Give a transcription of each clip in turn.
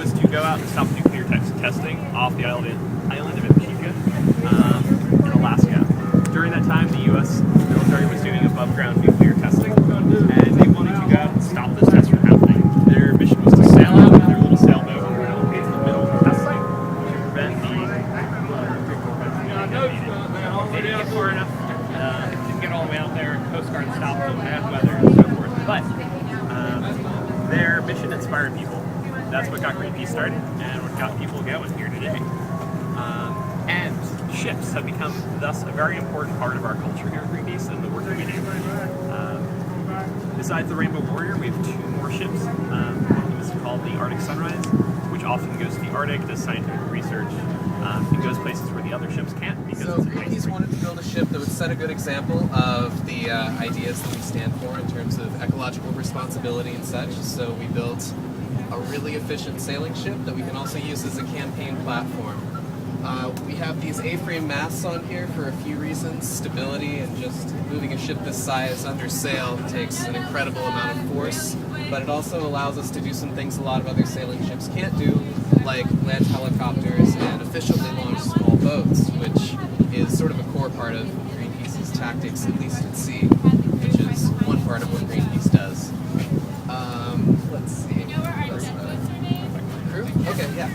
was to go out and stop nuclear testing off the island of Antigua in Alaska. During that time, the U.S. military was doing above-ground nuclear testing, and they wanted to go out and stop those tests from happening. Their mission was to sail out with their little sailboat located in the middle of the test site to prevent the they didn't get far enough, didn't get all the way out there. Coast Guard stopped them, bad weather, and so forth. But their mission inspired people. That's what got Greenpeace started, and what got people going here today. And ships have become thus a very important part of our culture here at Greenpeace and the work that we do. Besides the Rainbow Warrior, we have 2 more ships. One of them is called the Arctic Sunrise, which often goes to the Arctic, does scientific research, and goes places where the other ships can't. Because so Greenpeace wanted to build a ship that would set a good example of the ideas that we stand for in terms of ecological responsibility and such. So we built a really efficient sailing ship that we can also use as a campaign platform. We have these A-frame masts on here for a few reasons. Stability, and just moving a ship this size under sail takes an incredible amount of force, but it also allows us to do some things a lot of other sailing ships can't do, like land helicopters and efficiently launch small boats, which is sort of a core part of Greenpeace's tactics, at least at sea, which is one part of what Greenpeace does. Let's see. Crew? Okay, yeah.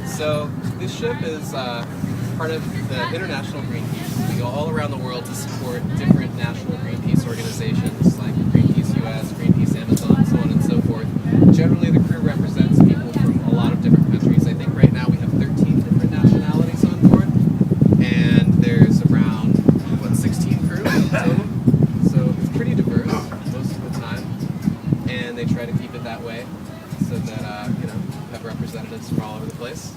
So this ship is part of the International Greenpeace. We go all around the world to support different national Greenpeace organizations like Greenpeace US, Greenpeace Amazon, so on and so forth. Generally, the crew represents people from a lot of different countries. I think right now we have 13 different nationalities on board, and there's around, 16 crew total. So it's pretty diverse most of the time, and they try to keep it that way so that, have representatives from all over the place.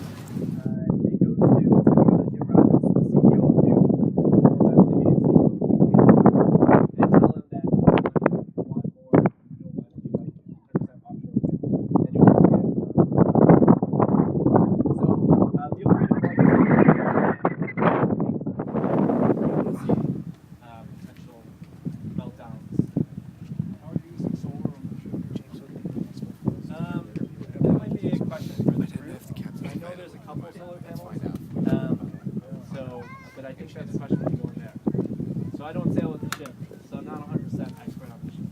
So I don't sail with the ship, so I'm not 100% expert on the ship.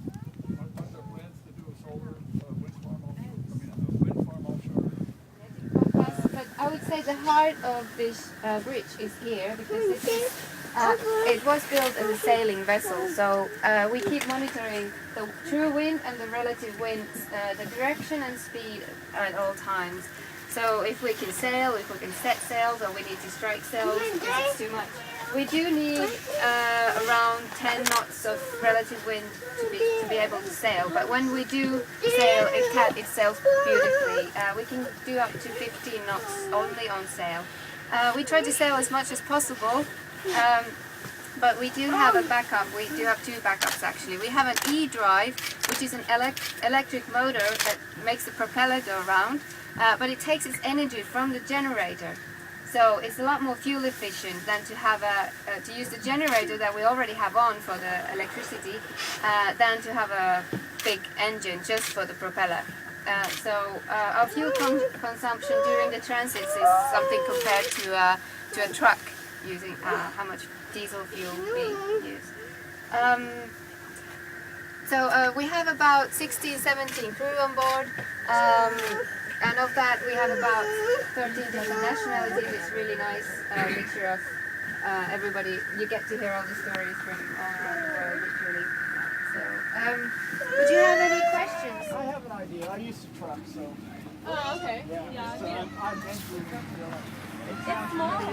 Are there plans to do a solar wind farm offshore? Yes, but I would say the heart of this bridge is here, because this is, it was built as a sailing vessel, so we keep monitoring the true wind and the relative winds, the direction and speed at all times. So if we can sail, if we can set sails, or we need to strike sails because it's too much. We do need around 10 knots of relative wind to be able to sail, but when we do sail, it sails beautifully. We can do up to 15 knots only on sail. We try to sail as much as possible, but we do have a backup. We do have 2 backups actually. We have an E-drive, which is an electric motor that makes the propeller go round, but it takes its energy from the generator. So it's a lot more fuel efficient than to have to use the generator that we already have on for the electricity, than to have a big engine just for the propeller. So our fuel consumption during the transits is something compared to a truck, using how much diesel fuel we use. So we have about 16, 17 crew on board. And of that, we have about 13 different nationalities. It's really nice mixture of everybody. You get to hear all the stories from all around the world, which really. So, would you have any questions? I have an idea. I used to truck, so. Oh, okay. Yeah. So I'm entering it. It's small.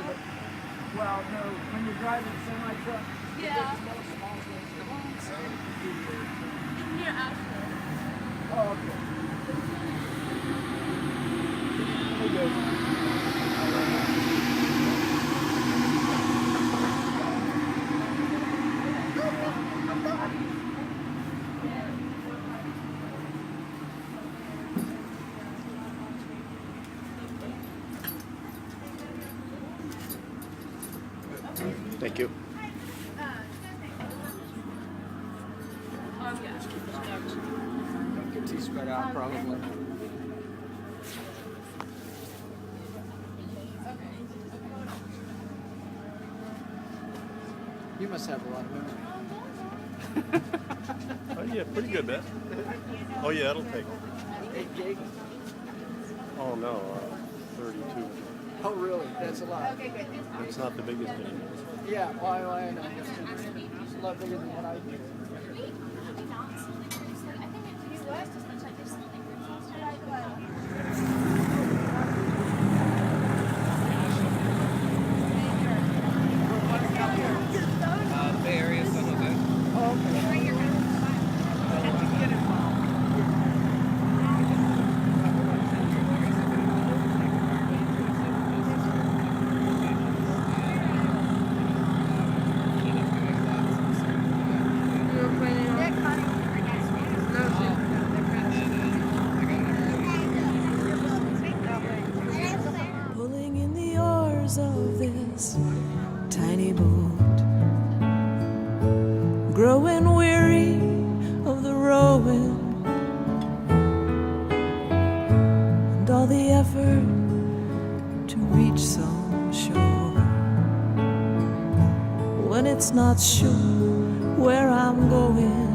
Well, no, when you're driving a semi-truck, Yeah. it's small things. Near Asheville. Oh, okay. Thank you. Don't get too spread out, probably. You must have a lot of memory. Oh, yeah, pretty good, bet. Oh, yeah, it'll take. 8 gig? Oh, no, 32. Oh, really? That's a lot. It's not the biggest game. Yeah, well, I know. It's a lot bigger than what I do. Bay Area, San Jose. Oh, okay. Pulling in the oars of this tiny boat, growing weary of the rowing and all the effort to reach some shore, when it's not sure where I'm going.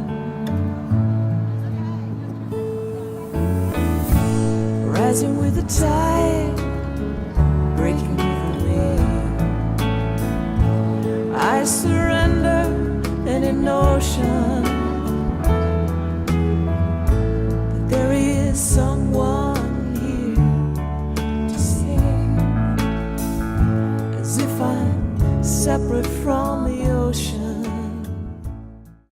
Rising with the tide,